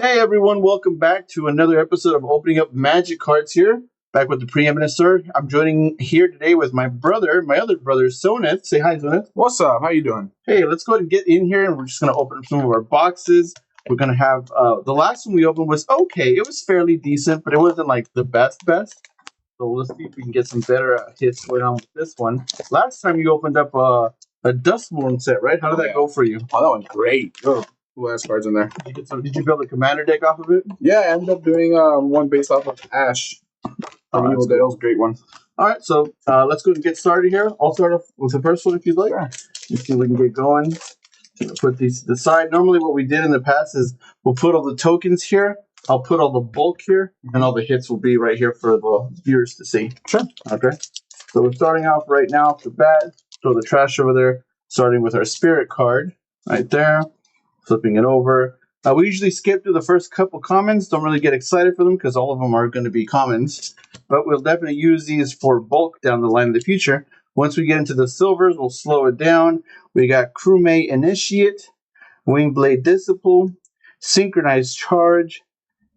Hey everyone, welcome back to another episode of Opening Up Magic Cards here. Back with the preeminent sir. I'm joining here today with my brother, my other brother, Soneth. Say hi, Soneth. What's up? How you doing? Hey, let's go ahead and get in here and we're just going to open up some of our boxes. We're going to have, the last one we opened was okay. It was fairly decent, but it wasn't like the best. So let's see if we can get some better hits going on with this one. Last time you opened up a Dustborn set, right? How did that go for you? Oh, that one's great. Oh, cool ass cards in there. Did you build a commander deck off of it? Yeah, I ended up doing one based off of Ash. That was a great one. All right, so let's go and get started here. I'll start off with the first one if you'd like. Sure. Let's see if we can get going. Put these to the side. Normally what we did in the past is we'll put all the tokens here. I'll put all the bulk here, and all the hits will be right here for the viewers to see. Sure. Okay. So we're starting off right now off the bat. Throw the trash over there, starting with our spirit card right there. Flipping it over. We usually skip through the first couple commons. Don't really get excited for them because all of them are going to be commons. But we'll definitely use these for bulk down the line in the future. Once we get into the silvers, we'll slow it down. We got Crewmate Initiate, Wingblade Disciple, Synchronized Charge,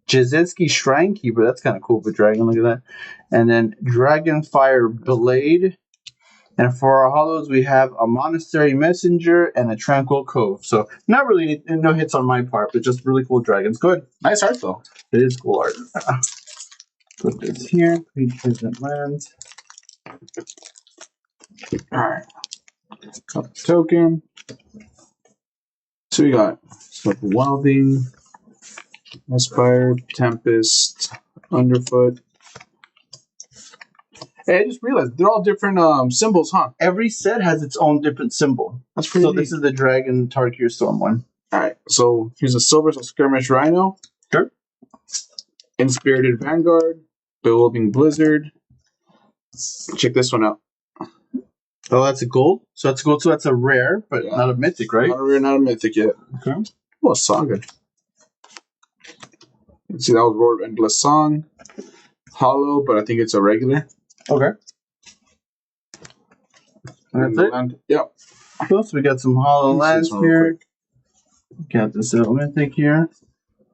Jazinski Shrinekeeper. That's kind of cool for dragon. Look at that. And then Dragonfire Blade. And for our hollows, we have a Monastery Messenger and a Tranquil Cove. So not really no hits on my part, but just really cool dragons. Good. Nice art though. It is cool art. Put this here. Creatures and lands. Alright. Token. So we got Welding, Aspired, Tempest, Underfoot. Hey, I just realized they're all different symbols, huh? Every set has its own different symbol. That's pretty neat. This is the Dragon Tarkir Storm one. Alright, so here's a Silver Skirmish Rhino. Sure. Inspirited Vanguard, Bewildering Blizzard. Check this one out. Oh, that's a gold? So that's a gold, so that's a rare, but not a mythic, right? Not a rare, not a mythic yet. Okay. Oh, a Saga. Let's see, that was Roar of Endless Song. Hollow, but I think it's a regular. Okay. And that's it? Yep. Cool, so we got some hollow lands here. Got this little mythic here.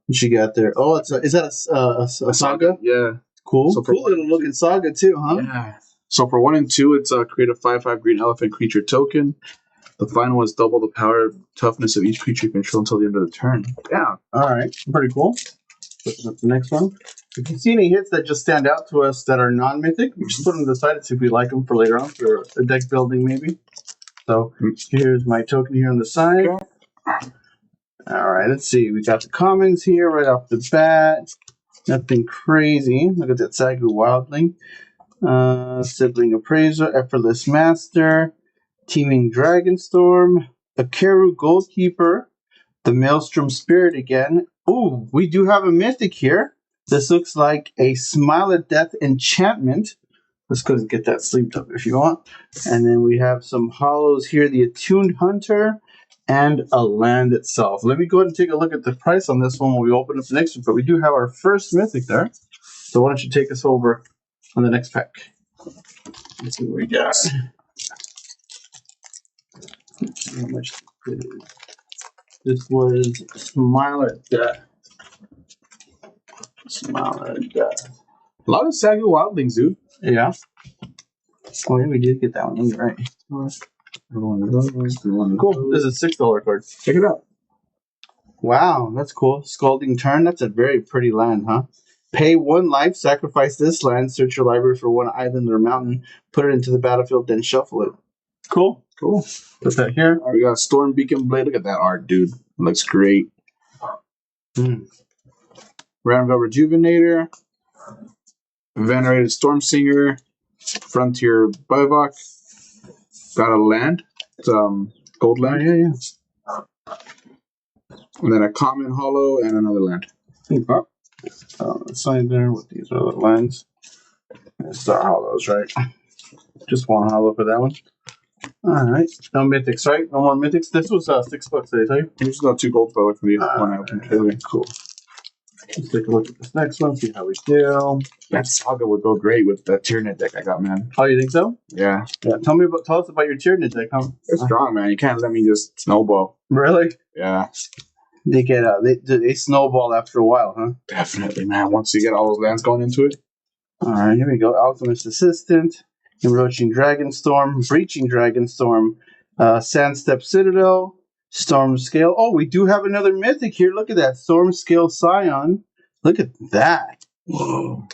What you got there? Oh, is that a Saga? Yeah. Cool. So cool little looking Saga too, huh? Yeah. So for 1 and 2, it's create a 5/5 green elephant creature token. The final one is double the power of toughness of each creature you control until the end of the turn. Yeah. All right. Pretty cool. Looking up the next one. If you see any hits that just stand out to us that are non-mythic, we just put them to the side and see if we like them for later on for a deck building maybe. So here's my token here on the side. All right, let's see. We got the commons here right off the bat. Nothing crazy. Look at that Sagu Wildling. Sibling Appraiser, Effortless Master, Teeming Dragonstorm, a Keru Goalkeeper, the Maelstrom Spirit again. Ooh, we do have a mythic here. This looks like a Smile at Death enchantment. Let's go and get that sleeved up if you want. And then we have some hollows here, the Attuned Hunter, and a land itself. Let me go ahead and take a look at the price on this one when we open up the next one. But we do have our first mythic there. So why don't you take us over on the next pack? Let's see what we got. How much this was Smile at Death. Smile at Death. A lot of Sagu Wildlings, dude. Yeah. Oh, yeah, we did get that one. You're right. Cool. This is a $6 card. Check it out. Wow, that's cool. Scalding Turn. That's a very pretty land, huh? Pay 1 life, sacrifice this land, search your library for 1 island or mountain, put it into the battlefield, then shuffle it. Cool. Cool. Put that here. All right, we got Storm Beacon Blade. Look at that art, dude. It looks great. Ramvel Rejuvenator. Venerated Storm Singer. Frontier Bivouac. Got a land. It's gold land. Yeah. And then a common hollow and another land. Sign there with these other lands. It's our hollows, right? Just 1 hollow for that one. All right. No mythics, right? No more mythics. This was $6, did I tell you? You just got 2 gold for the one I opened earlier. Cool. Let's take a look at this next one, see how we do. That Saga would go great with the Tyranid deck I got, man. Oh, you think so? Yeah. Yeah. Tell us about your Tyranid deck, huh? It's strong, man. You can't let me just snowball. Really? Yeah. they get they snowball after a while, huh? Definitely, man. Once you get all those lands going into it. All right, here we go. Alchemist Assistant, Encroaching Dragonstorm, Breaching Dragonstorm, Sandstep Citadel, Storm Scale. Oh, we do have another mythic here. Look at that. Storm Scale Scion. Look at that. Whoa.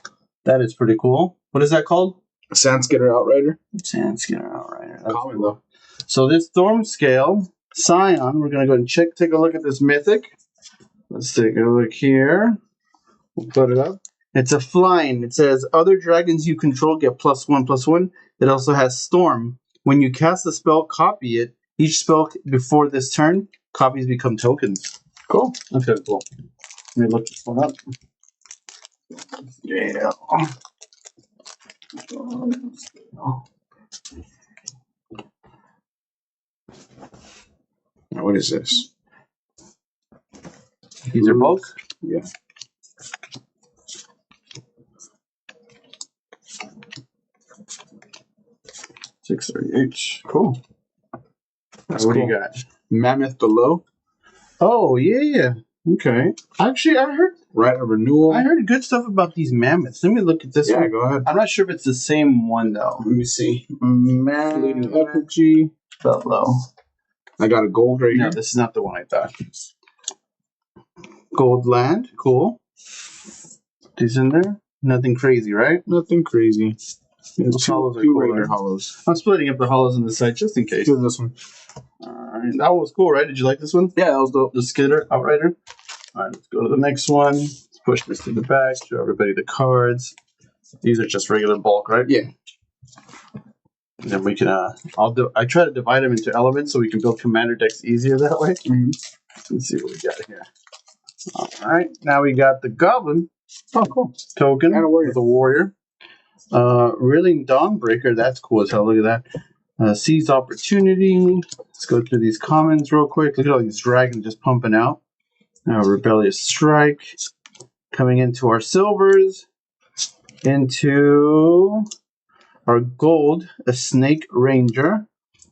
That is pretty cool. What is that called? Sandskitter Outrider. Sandskinner Outrider. That's Common, cool. though. So this Storm Scale Scion, we're going to go and take a look at this mythic. Let's take a look here. We'll put it up. It's a flying. It says, other dragons you control get +1/+1. It also has Storm. When you cast a spell, copy it. Each spell before this turn, copies become tokens. Cool. That's kind of cool. Let me look this one up. Yeah. Now, what is this? These are bulk? Yeah. $6.38. Cool. That's What do cool. you got? Mammoth Below. Oh, yeah. Okay. Actually, I Right of Renewal. heard good stuff about these mammoths. Let me look at this Yeah, one. go ahead. I'm not sure if it's the same one though. Let me see. Mammoth Fleeting Effigy. Fellow. I got a gold right No, here. this is not the one I thought. Gold Land, cool. These in there? Nothing crazy, right? Nothing crazy. There's Those two hollows are two cool, regular right? hollows. I'm splitting up the hollows on the side just in case. Do this one. Alright, that one was cool, right? Did you like this one? Yeah, that was dope. The Skitter Outrider. Alright, let's go to the next one. Let's push this to the back, show everybody the cards. These are just regular bulk, right? Yeah. And then we can I try to divide them into elements so we can build commander decks easier that way. Mm-hmm. Let's see what we got here. Alright, now we got the Goblin Oh, cool. token And a warrior. with a warrior. Reeling Dawnbreaker, that's cool as hell. Look at that. Seize Opportunity. Let's go through these commons real quick. Look at all these dragons just pumping out. Rebellious Strike. Coming into our silvers. Into our gold, a Snake Ranger.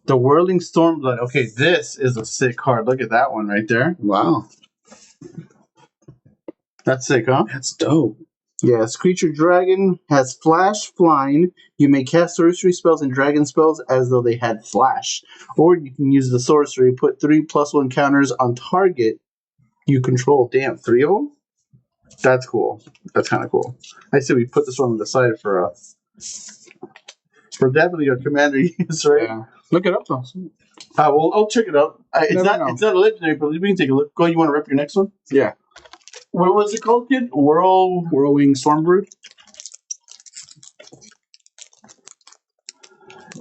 The Whirling Stormblood. Okay, this is a sick card. Look at that one right there. Wow. That's sick, huh? That's dope. Yes, creature dragon has flash flying. You may cast sorcery spells and dragon spells as though they had flash. Or you can use the sorcery, put 3+1 counters on target you control. Damn, 3 of them? That's cool. That's kind of cool. I say we put this one on the side for definitely your commander use, right? Yeah. Look it up though. Well, I'll check it out. It's Never know. not a legendary, but we can take a look. Go, you want to rep your next one? Yeah. What was it called, kid? Whirlwing Stormbrood.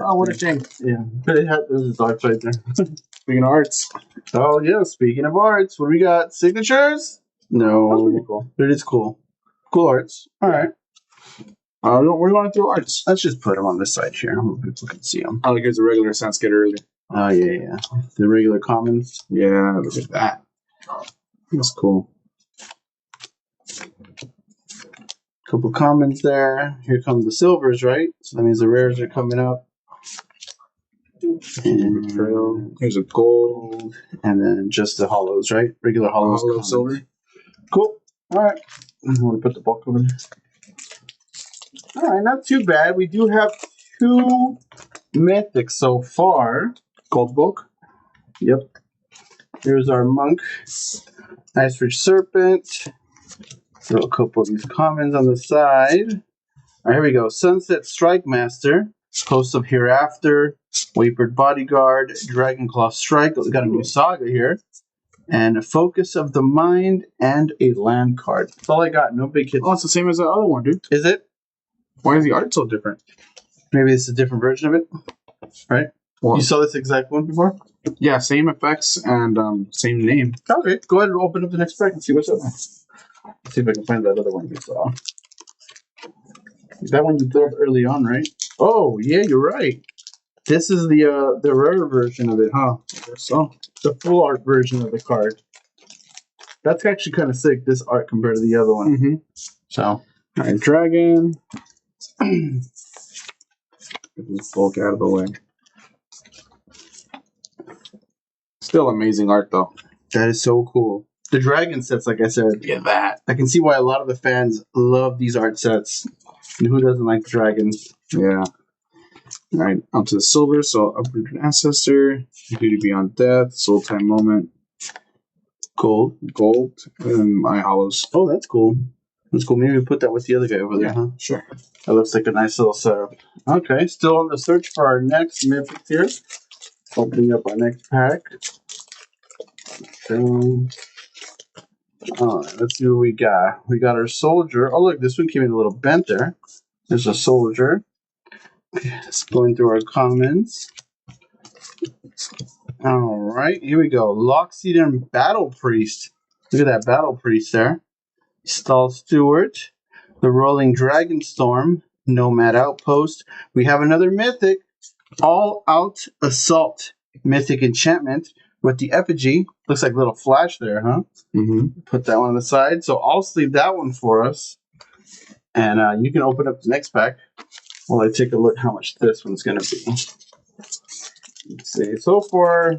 Oh, what a shame. Yeah, but it had those dark right there. Speaking of arts. Oh yeah, speaking of arts, what do we got? Signatures? That's No, pretty cool. it is cool. Cool arts. All right, Where do you want to throw arts? let's just put them on this side here. People can see them. Oh, here's a regular Sanskrit earlier. Oh yeah. The regular commons. Yeah, look at that. That's cool. Couple commons there. Here come the silvers, right? So that means the rares are coming up. And Here's a gold. and then just the hollows, right? Regular hollows. Hollow commons. silver. Cool. All right. I'm going to put the bulk over there. All right, not too bad. We do have 2 mythics so far. Gold bulk. Yep. Here's our monk. Nice rich serpent. Throw a couple of these commons on the side. All right, here we go. Sunset Strike Master. Host of Hereafter. Wapered Bodyguard. Dragonclaw Strike. We got a new saga here. And a Focus of the Mind and a land card. That's all I got. No big hits. Oh, it's the same as the other one, dude. Is it? Why is the art so different? Maybe it's a different version of it. Right? Well, You saw this exact one before? yeah, same effects and same name. Okay, go ahead and open up the next pack and see what's up. Let's see if I can find that other one you saw. That one you built early on, right? Oh, yeah, you're right. This is the rare version of it, huh? I guess so. The full art version of the card. That's actually kind of sick, this art compared to the other one. Mm-hmm. So, All right, dragon. Get this bulk out of the way. Still amazing art though. that is so cool. the dragon sets, like I said. Look at that. I can see why a lot of the fans love these art sets. And who doesn't like dragons? Yeah. All right, onto the silver. So, Uprooted Ancestor, Duty Beyond Death, Soul Time Moment, Gold, and My Hollows. Oh, that's cool. That's cool. Maybe we put that with the other guy over there, huh? Sure. That looks like a nice little setup. Okay, still on the search for our next mythic here. Opening up our next pack. Alright, let's see what we got. We got our soldier. Oh, look, this one came in a little bent there. There's a soldier. Just going through our comments. Alright, here we go. Lockseed and Battle Priest. Look at that Battle Priest there. Stall Steward. The Rolling Dragonstorm. Nomad Outpost. We have another mythic. All Out Assault. Mythic enchantment with the effigy. Looks like a little flash there, huh? Mm-hmm. Put that one on the side. So I'll sleeve that one for us. And you can open up the next pack while I take a look how much this one's going to be. Let's see. So far,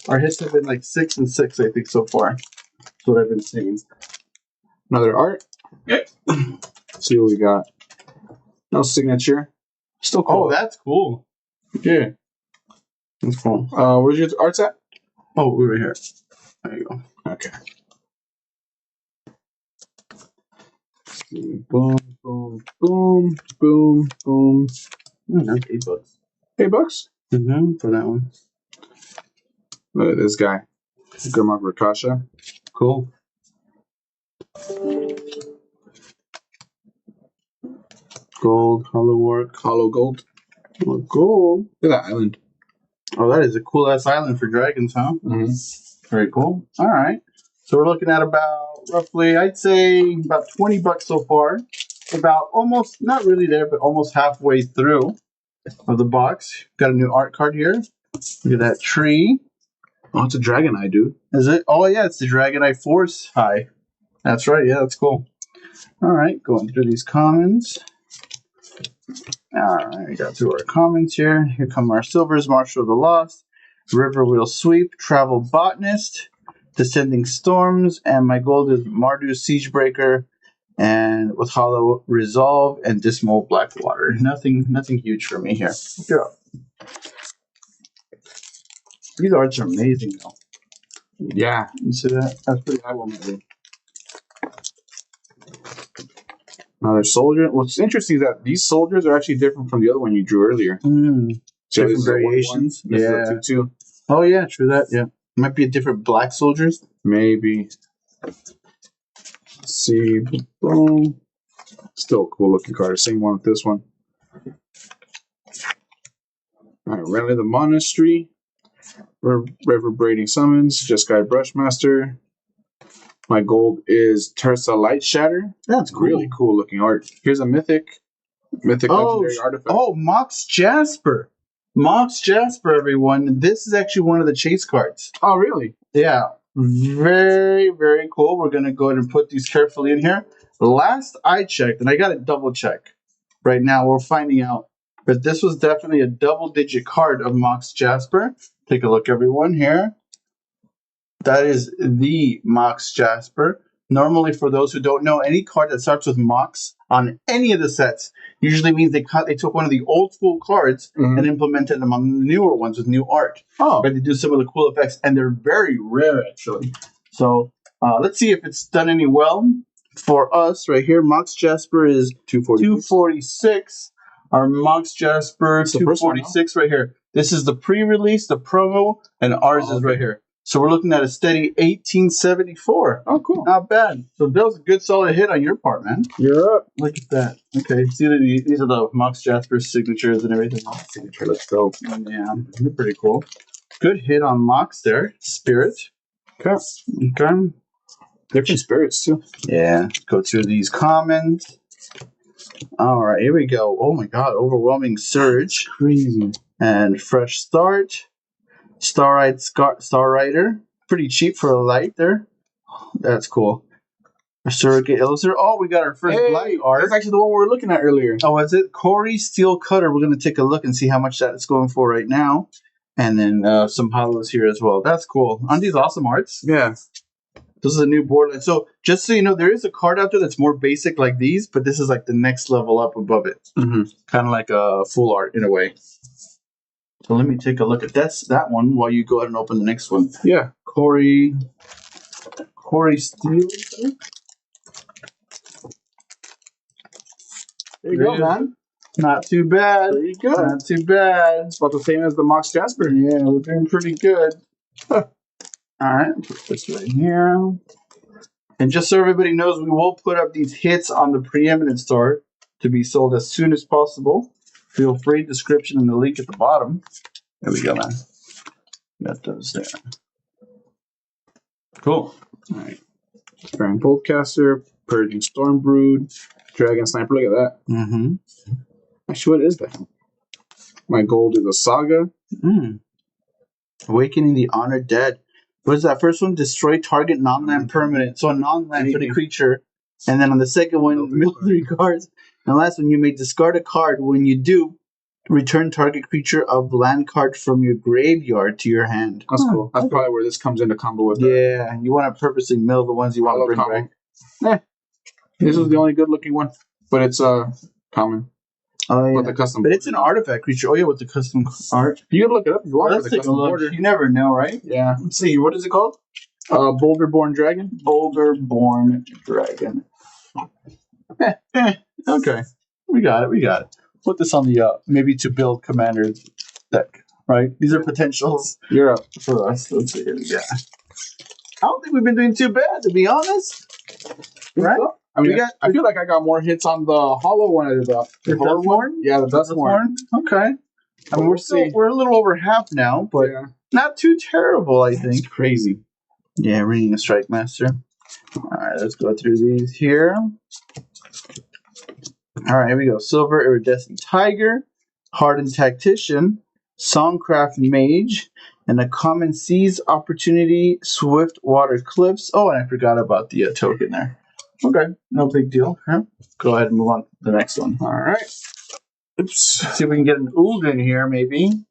our hits have been like 6 and 6, I think, so far. That's what I've been seeing. Another art. Yep. Let's see what we got. No signature. Still cool. Oh, that's cool. Yeah. That's cool. Where's your arts at? Oh, we're right here. There you go. Okay. Boom, boom, boom, boom, boom. That's $8. $8? Mm-hmm, for that one. Look at this guy. Grimlock Rakasha. Cool. Gold, hollow work. Hollow gold. Oh, gold. Look at that island. Oh, that is a cool ass island for dragons, huh? Mm-hmm. Very cool. All right. So we're looking at about roughly, I'd say about $20 so far. About almost, not really there, but almost halfway through of the box. Got a new art card here. Look at that tree. Oh, it's a dragon eye, dude. Is it? Oh, yeah, it's the Dragon Eye Force High. That's right. Yeah, that's cool. All right, going through these commons. All right, we got through our commons here. Here come our silvers: Marshal of the Lost, Riverwheel Sweep, Travel Botanist, Descending Storms, and my gold is Mardu's Siegebreaker, and with Hollow Resolve and Dismal Blackwater. Nothing huge for me here. Yeah. These arts are amazing, though. Yeah. You see that? That's pretty high one, maybe. Another soldier. What's interesting is that these soldiers are actually different from the other one you drew earlier. So Different this is a 1/1. variations. This Yeah. is a 2/2. Oh, yeah, true that. Yeah. Might be a different black soldiers. Maybe. Let's see. Boom. Still a cool looking card. Same one with this one. Alright, Rally the Monastery. Reverberating Summons. Just Guy Brushmaster. My gold is Tersa Light Shatter. That's cool. Really cool looking art. Here's a mythic legendary artifact. Oh, Mox Jasper. Mox Jasper, everyone. This is actually one of the chase cards. Oh, really? Yeah. Very, very cool. We're going to go ahead and put these carefully in here. Last I checked, and I got to double check. Right now, we're finding out. But this was definitely a double-digit card of Mox Jasper. Take a look, everyone, here. That is the Mox Jasper. Normally, for those who don't know, any card that starts with Mox on any of the sets usually means they took one of the old school cards and implemented them on the newer ones with new art. Oh. But they do some of the cool effects, and they're very rare, actually. So let's see if it's done any well for us right here. Mox Jasper is 246. Our Mox Jasper 246 right here. This is the pre-release, the promo, and ours is right here. So we're looking at a steady 1874. Oh, cool. Not bad. So that was a good solid hit on your part, man. You're up. Look at that. Okay, see, these are the Mox Jasper signatures and everything. Signature, let's go. Yeah, they're pretty cool. Good hit on Mox there. Spirit. Okay. Okay. Different spirits, too. Yeah. Go through these commons. All right, here we go. Oh my God, Overwhelming Surge. Crazy. And Fresh Start. Star Rider. Pretty cheap for a light there. That's cool. A Surrogate Illustrator. Oh, we got our first black art. That's actually the one we were looking at earlier. Oh, is it? Corey Steel Cutter. We're going to take a look and see how much that is going for right now. And then some hollows here as well. That's cool. Aren't these awesome arts? Yeah. This is a new board. So just so you know, there is a card out there that's more basic like these, but this is like the next level up above it. Mm-hmm. Kind of like a full art in a way. So let me take a look at that one while you go ahead and open the next one. Yeah. Corey Steele. There you go, man. Not too bad. Pretty good. Not too bad. It's about the same as the Mox Jasper. Yeah, we're doing pretty good. All right, put this right here. And just so everybody knows, we will put up these hits on the preeminent store to be sold as soon as possible. Feel free, description and the link at the bottom. There we go, man. Got those there. Cool. All right. Grand Boltcaster, Purging Stormbrood, Dragon Sniper. Look at that. Mm-hmm. Actually, what is that? My gold is a Saga. Awakening the Honored Dead. What is that? First one, destroy target non-land permanent. So a non-land for the creature. And then on the second one, mill 3 cards. And the last one, you may discard a card. When you do, return target creature of land card from your graveyard to your hand. That's cool. That's probably where this comes into combo with that. Yeah, you want to purposely mill the ones you want to bring back. This is the only good looking one, but it's common. Oh, yeah. With the custom. But it's an artifact creature. Oh, yeah, with the custom art. You can look it up if you want. Let's take a look. You never know, right? Yeah. Let's see. What is it called? Boulderborn Dragon. Boulderborn Dragon. Okay. We got it. Put this on the maybe to build commander deck, right? These are potentials. You're up. For us. Let's see. Yeah. I don't think we've been doing too bad, to be honest. Right? I mean, I feel like I got more hits on the hollow one than the Dustmorn? Yeah, the Dustmorn. Okay. I mean, we're a little over half now, but not too terrible, I think. It's crazy. Yeah, reading a Strike Master. All right, let's go through these here. All right, here we go. Silver Iridescent Tiger, Hardened Tactician, Songcraft Mage, and a Common Seas Opportunity, Swift Water Cliffs. Oh, and I forgot about the token there. Okay, no big deal. Huh? Go ahead and move on to the next one. All right. Oops. Let's see if we can get an Uld in here, maybe.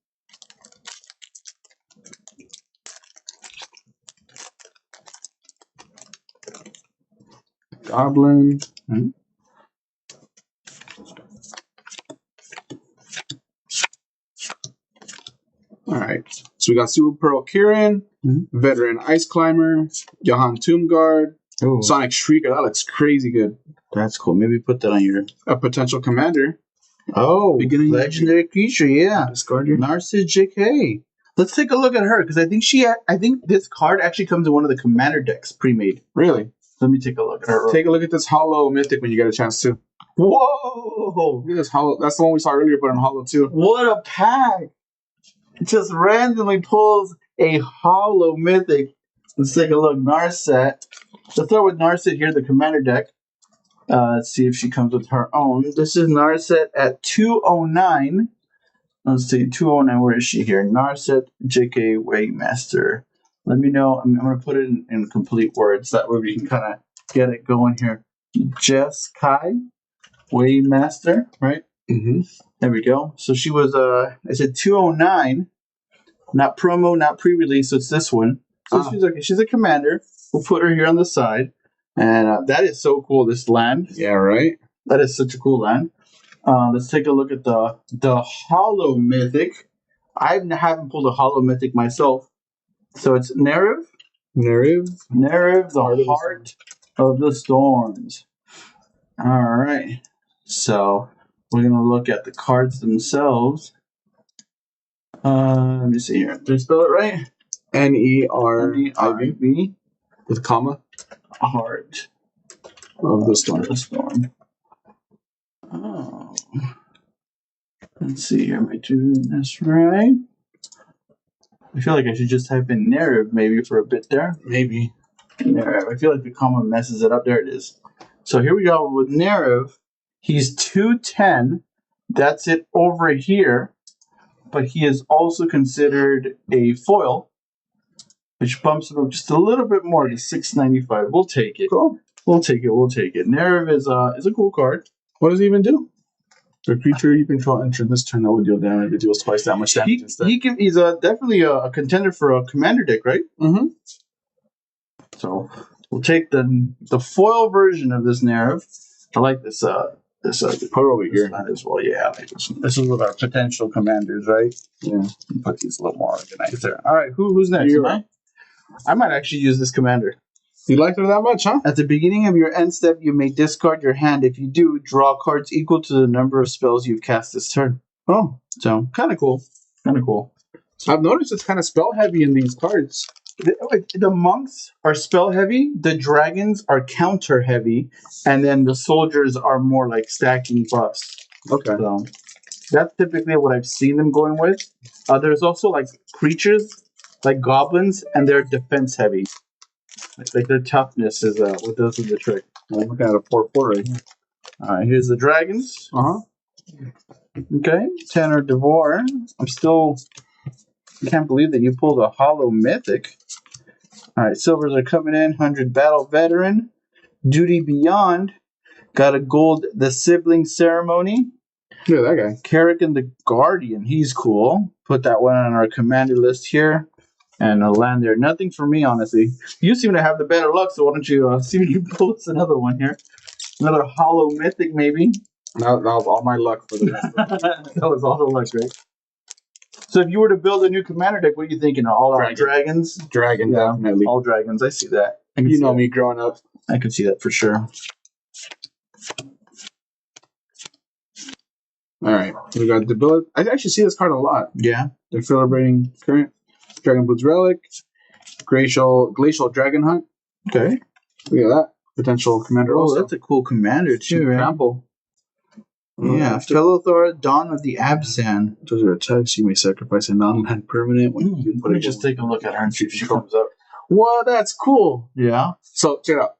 Goblin. All right. So we got Super Pearl Kirin, Veteran Ice Climber, Johan Tombguard, Sonic Shrieker. That looks crazy good. That's cool. Maybe put that on your... A potential commander. Oh, legendary creature, yeah. Discard your... Narcid JK. Let's take a look at her, because I think this card actually comes in one of the commander decks pre-made. Really? Let me take a look at her. Take a look at this Hollow Mythic when you get a chance to. Whoa! Look at this Hollow. That's the one we saw earlier, but on Hollow too. What a pack! It just randomly pulls a Hollow Mythic. Let's take a look. Narset. Let's start with Narset here, the commander deck. Let's see if she comes with her own. This is Narset at 209. Let's see, 209. Where is she here? Narset JK Waymaster. Let me know. I'm going to put it in complete words. That way we can kind of get it going here. Jess Kai Waymaster, right? Mm-hmm. There we go. So she was, I said 209. Not promo, not pre-release. So it's this one. So she's a commander. We'll put her here on the side. And that is so cool, this land. Yeah, right? That is such a cool land. Let's take a look at the Hollow Mythic. I haven't pulled a Hollow Mythic myself. So it's Nerev. Nerev, the Heart of the Storms. All right. So we're going to look at the cards themselves. Let me see here. Did I spell it right? N-E-R-I-V with comma. Heart of the Storm. Oh. Let's see here. Am I doing this right? I feel like I should just type in Nerev maybe for a bit there. Maybe. Nerev. I feel like the comma messes it up. There it is. So here we go with Nerev. He's 210. That's it over here. But he is also considered a foil, which bumps him up just a little bit more to 695. We'll take it. Cool. We'll take it. Nerev is a cool card. What does he even do? The creature you control enter this turn that will deal damage. It deals twice that much damage instead. He's definitely a contender for a commander deck, right? Mm-hmm. So We'll take the foil version of this narrative. I like this. Put it over here as well. Yeah, I like this one. This is with our potential commanders, right? Yeah. Put these a little more organized there. All right, who's next? I might actually use this commander. You liked her that much, huh? At the beginning of your end step, you may discard your hand. If you do, draw cards equal to the number of spells you've cast this turn. Oh, so kind of cool. Kind of cool. I've noticed it's kind of spell heavy in these cards. The monks are spell heavy, the dragons are counter heavy, and then the soldiers are more like stacking buffs. Okay. So that's typically what I've seen them going with. There's also like creatures, like goblins, and they're defense heavy. Like their toughness is what does the trick. I'm looking at a 4/4 right here. All right, here's the dragons. Okay, Tanner Devore. I can't believe that you pulled a hollow mythic. All right, silvers are coming in. 100 battle veteran. Duty Beyond. Got a gold, the sibling ceremony. Yeah, that guy. Kerrigan the Guardian. He's cool. Put that one on our commander list here. And a land there. Nothing for me, honestly. You seem to have the better luck, so why don't you see if you pull us another one here. Another hollow mythic, maybe. That was all my luck for the rest of That was all the luck, right? So if you were to build a new commander deck, what are you thinking? All dragons? Dragon, yeah, definitely. All dragons. I see that. You know me growing up. I can see that for sure. All right. We got Debility. I actually see this card a lot. Yeah. The Celebrating Current. Dragon Boots Relic. Glacial Dragon Hunt. Okay. Look at that. Potential commander also. also. That's a cool commander too, right? Trample. Yeah. Fellothor, Dawn of the Abzan. Those are attacks. You may sacrifice a non-land permanent. When you Let me just take a look at her and see if she comes up. Well, that's cool. Yeah. So, check it out.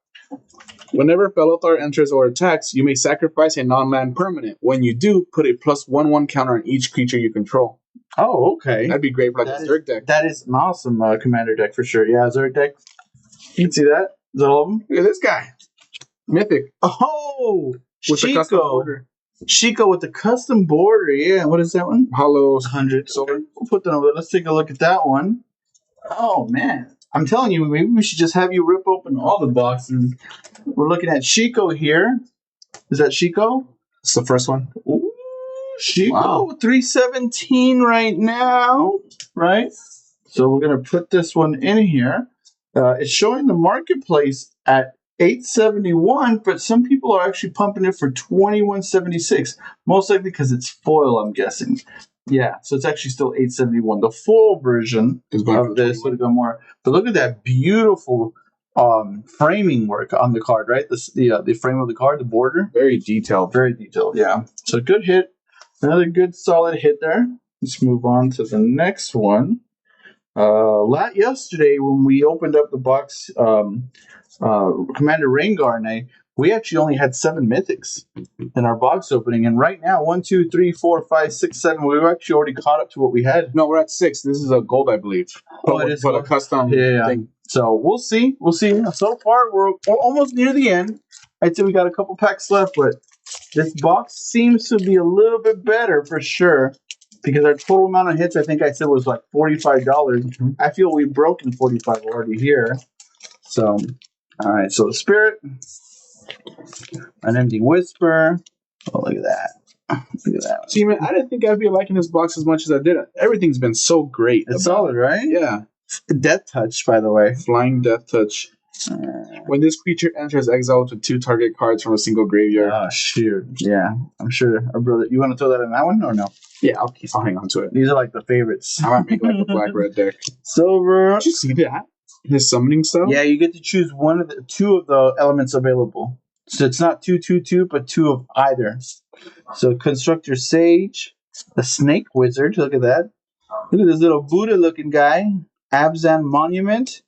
Whenever Fellothor enters or attacks, you may sacrifice a non-land permanent. When you do, put a +1/1 counter on each creature you control. Oh, okay. That'd be great for like a Zerg deck. That is an awesome commander deck for sure. Yeah, Zerg deck. You can see that. Is that all of them? Look at this guy. Mythic. Oh! With the custom border. Chico with the custom border. Yeah, what is that one? Hollow 100. So we'll put that over there. Let's take a look at that one. Oh, man. I'm telling you, maybe we should just have you rip open all the boxes. We're looking at Chico here. Is that Chico? It's the first one. Ooh, Chico, wow. 317 right now, right? So we're going to put this one in here. It's showing the marketplace at 871, but some people are actually pumping it for 2176. Most likely because it's foil, I'm guessing. Yeah, so it's actually still 871. The full version of this would have gone more. But look at that beautiful framing work on the card, right? The frame of the card, the border. Very detailed. Very detailed, yeah. So good hit. Another good solid hit there. Let's move on to the next one. Yesterday when we opened up the box, Commander Rengar and we actually only had 7 mythics in our box opening, and right now 1, 2, 3, 4, 5, 6, 7. We've actually already caught up to what we had. No, we're at 6. This is a gold, I believe. Oh, it is a custom thing. So we'll see. We'll see. So far, we're almost near the end. I'd say we got a couple packs left, but this box seems to be a little bit better for sure. Because our total amount of hits, I think I said, was like $45. Mm-hmm. I feel we've broken 45 already here. So, all right. So the Spirit, an Empty Whisper. Oh, look at that. Look at that. See, man, I didn't think I'd be liking this box as much as I did. Everything's been so great. It's solid, right? Yeah. Death Touch, by the way. Flying Death Touch. When this creature enters exile to 2 target cards from a single graveyard. Oh, shoot. Yeah, I'm sure. Our brother, you want to throw that in that one or no? Yeah, I'll hang on to it. These are like the favorites. I might make like a black-red deck. Silver. Did you see that? His summoning stuff? Yeah, you get to choose 2 of the elements available. So it's not 2, 2, 2, but 2 of either. So Constructor Sage, the Snake Wizard. Look at that. Look at this little Buddha-looking guy. Abzan Monument.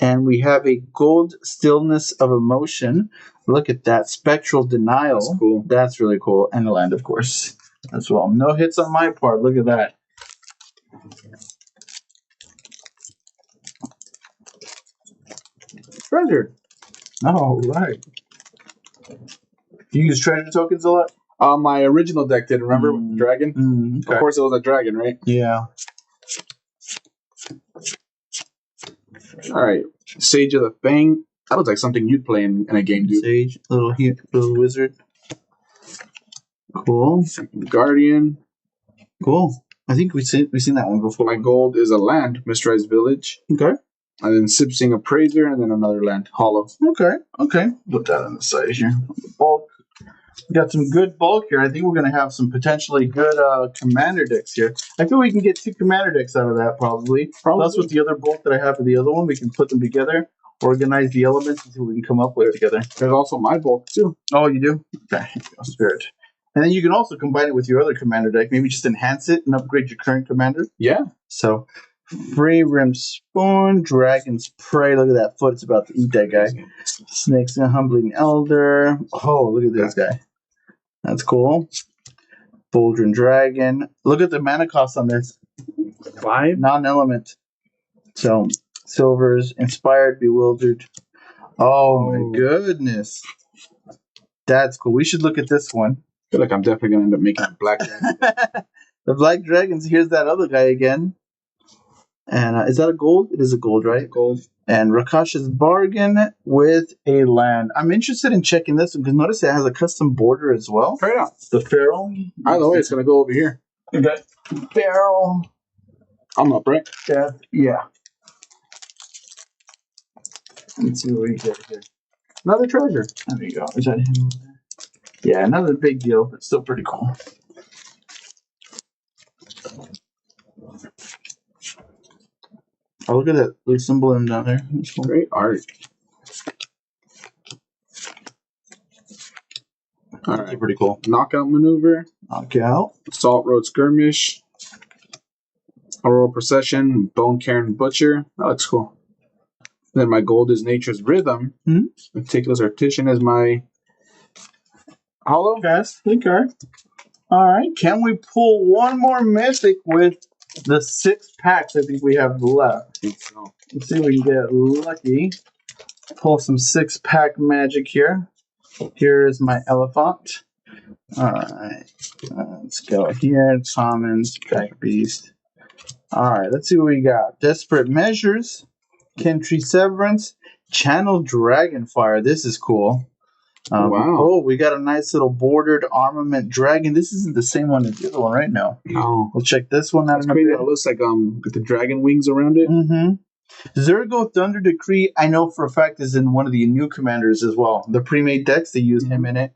And we have a Gold Stillness of Emotion. Look at that. Spectral Denial. That's cool. That's really cool. And the land, of course, as well. No hits on my part. Look at that. Treasure. Oh, right. You use treasure tokens a lot? My original deck did, remember? With the dragon? Okay. Of course it was a dragon, right? Yeah. Alright. Sage of the Fang. That looks like something you'd play in a game, dude. Sage, little wizard. Cool. Guardian. Cool. I think we've seen that one before. My gold is a land, Mysterized Village. Okay. And then Sipsing Appraiser, and then another land, Hollow. Okay. Put that on the side here. Bulk. We got some good bulk here. I think we're going to have some potentially good commander decks here. I feel we can get 2 commander decks out of that probably. Plus with the other bulk that I have for the other one, we can put them together, organize the elements, and see what we can come up with together. There's also my bulk too. Oh, you do? Okay. Spirit. And then you can also combine it with your other commander deck. Maybe just enhance it and upgrade your current commander. Yeah. So, Free Rim Spawn, Dragon's Prey. Look at that foot. It's about to eat that guy. Snakes and Humbling Elder. Oh, look at this guy. That's cool. Boldrin Dragon. Look at the mana cost on this. 5? Non-element. So, Silvers. Inspired, Bewildered. Oh, my goodness. That's cool. We should look at this one. I feel like I'm definitely going to end up making a black dragon. The Black Dragons. Here's that other guy again. And is that a gold? It is a gold, right? Gold. And Rakash's Bargain with a land. I'm interested in checking this one because notice it has a custom border as well. Try it out. The Pharaoh. Either way, it's going to go over here. Okay. Pharaoh. I'm up, right? Death. Yeah. Let's see what we get here. Another treasure. There we go. Is that him over there? Yeah, another big deal, but still pretty cool. Oh, look at that blue symbol in down there. That's cool. Great art. All right. Pretty cool. Knockout Maneuver. Knockout. Assault Road Skirmish. Aurora Procession. Bone Cairn Butcher. That looks cool. Then my gold is Nature's Rhythm. Meticulous Artisan is my hollow. Fast. Okay. All right. Can we pull one more mythic with the 6 packs I think we have left? I think so. Let's see if we can get lucky. Pull some 6-pack magic here. Here's my elephant. All right. Let's go here. Commons, Pack Beast. All right. Let's see what we got. Desperate Measures. Kentry Severance. Channel Dragonfire. This is cool. Wow. Oh, we got a nice little bordered armament dragon. This isn't the same one as the other one right now. No. We'll check this one out. It's crazy. It looks like with the dragon wings around it. Zergo Thunder Decree, I know for a fact, is in one of the new commanders as well. The pre-made decks, they use him in it.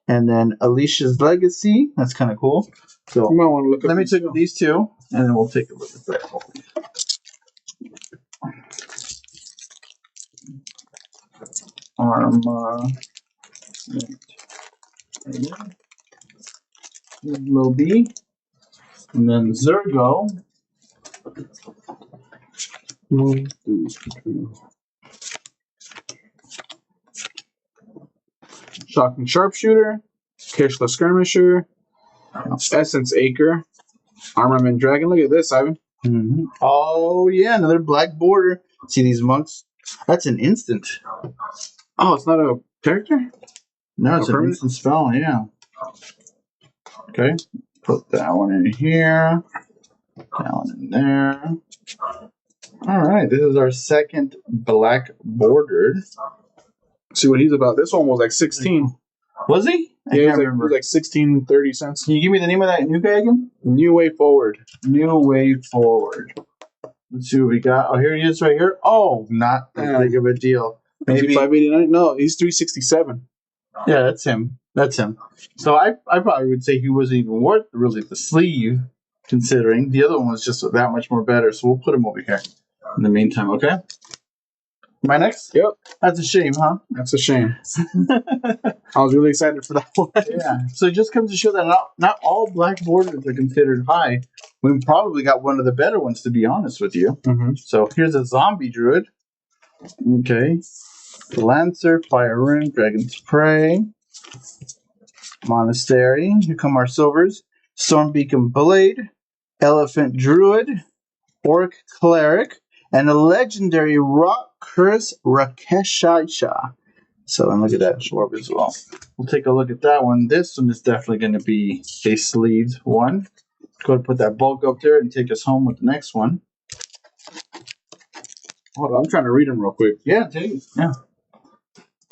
And then Alicia's Legacy. That's kind of cool. So You might want to look let me take these 2, and then we'll take a look at that. Little B. And then Zergo. Shocking Sharpshooter. Kishla Skirmisher. Essence Acre. Armament Dragon. Look at this, Ivan. Oh, yeah. Another black border. See these monks? That's an instant. Oh, it's not a character? No, it's an instant spell, yeah. Okay. Put that one in here. That one in there. All right. This is our second black bordered. See what he's about. This one was like 16. Was he? Yeah, it was like 16, 30 cents. Can you give me the name of that new guy again? New Way Forward. New Way Forward. Let's see what we got. Oh, here he is right here. Oh, not that big of a deal. Maybe 589? No, he's 367. Yeah, that's him. That's him. So I probably would say he wasn't even worth really the sleeve, considering the other one was just that much more better. So we'll put him over here in the meantime, okay? Am I next? Yep. That's a shame, huh? That's a shame. I was really excited for that one. Yeah. So it just comes to show that not all black borders are considered high. We probably got one of the better ones, to be honest with you. So here's a zombie druid. Okay. Lancer, Fire Rune, Dragon's Prey, Monastery. Here come our silvers. Stormbeacon Blade, Elephant Druid, Orc Cleric, and a legendary Rock Curse Rakeshaisha. So, and look at that orb as well. We'll take a look at that one. This one is definitely going to be a sleeved one. Go ahead and put that bulk up there and take us home with the next one. Hold on, I'm trying to read them real quick. Yeah, take it. Yeah.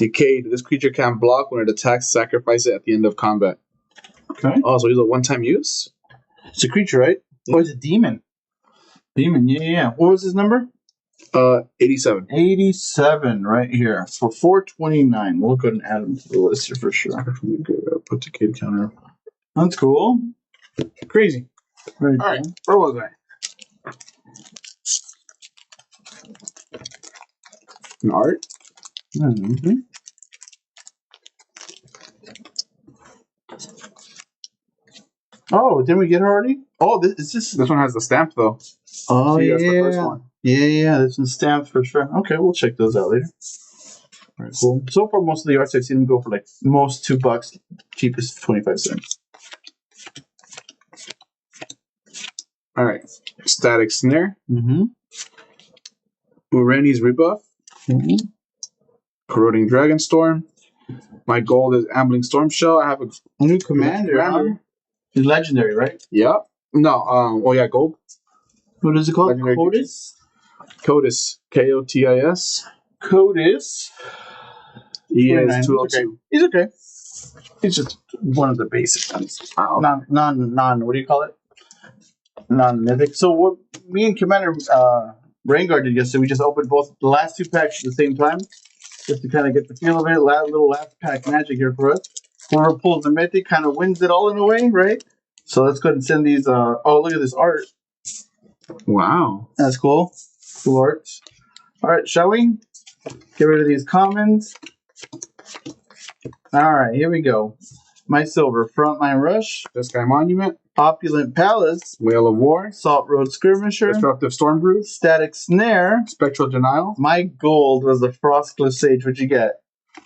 Decayed. This creature can block when it attacks. Sacrifice it at the end of combat. Okay. Oh, so it's a one-time use. It's a creature, right? Yeah. Oh, it's a demon. Demon, yeah. What was his number? 87. 87 right here for 429. We'll go ahead and add him to the list here for sure. Put Decayed counter. That's cool. Crazy. Very All right, where was I? An art. Mm-hmm. Oh, didn't we get it already? Oh, this one has the stamp though. Oh, See, yeah. that's the first one. Yeah. This one's stamped for sure. Okay, we'll check those out later. All right, cool. So far, most of the arts I've seen them go for like most $2, cheapest 25 cents. All right, Static Snare. Mm-hmm. Urani's Rebuff. Mm-hmm. Corroding Dragonstorm. My gold is Ambling Storm Shell. I have a New commander. He's legendary, right? Yep. No. Oh yeah, gold. What is it called? Legendary Codis? Codis. Kotis. Codis. He is 29. 202. He's okay. He's just one of the basic ones. Non, what do you call it? Non-mythic. So what me and Commander Rainguard did yesterday, we just opened both the last two packs at the same time, just to kind of get the feel of it. Little last pack magic here for us. Whoever pulls the mythic kind of wins it all in a way, right? So let's go ahead and send these. Oh, look at this art. Wow. That's cool. Cool art. All right, shall we? Get rid of these commons. All right, here we go. My Silver, Frontline Rush, This guy Monument. Opulent Palace, Whale of War. Salt Road Skirmisher, Disruptive Stormbrew. Static Snare. Spectral Denial. My gold was the Frostcliff Sage. What'd you get?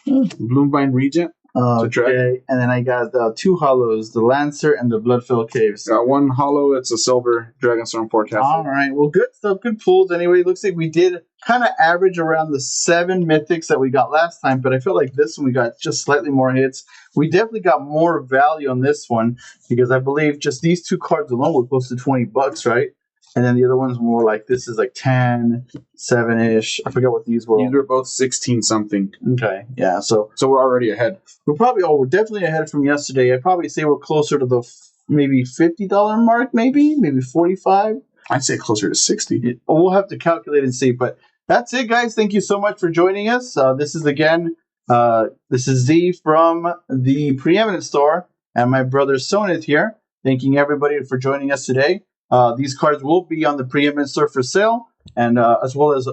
Bloomvine Regent. Okay, and then I got two hollows, the Lancer and the Bloodfilled Caves. Got one hollow. It's a silver Dragonstorm Forecast. All right, well, good stuff, good pulls. Anyway, it looks like we did kind of average around the 7 mythics that we got last time, but I feel like this one we got just slightly more hits. We definitely got more value on this one because I believe just these 2 cards alone were close to $20, right? And then the other ones more like this is like 10, 7-ish. I forget what these were. These were both 16 something. Okay, yeah. So we're already ahead. we're definitely ahead from yesterday. I'd probably say we're closer to the maybe $50 mark, maybe 45. I'd say closer to 60. We'll have to calculate and see. But that's it, guys. Thank you so much for joining us. This is Z from the Preeminent Store, and my brother Sonith here. Thanking everybody for joining us today. These cards will be on the Preeminent Store for sale, and as well as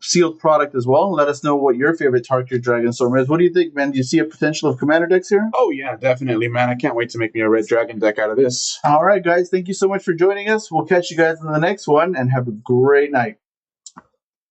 sealed product as well. Let us know what your favorite Tarkir Dragonstorm is. What do you think, man? Do you see a potential of commander decks here? Oh, yeah, definitely, man. I can't wait to make me a red dragon deck out of this. All right, guys. Thank you so much for joining us. We'll catch you guys in the next one, and have a great night.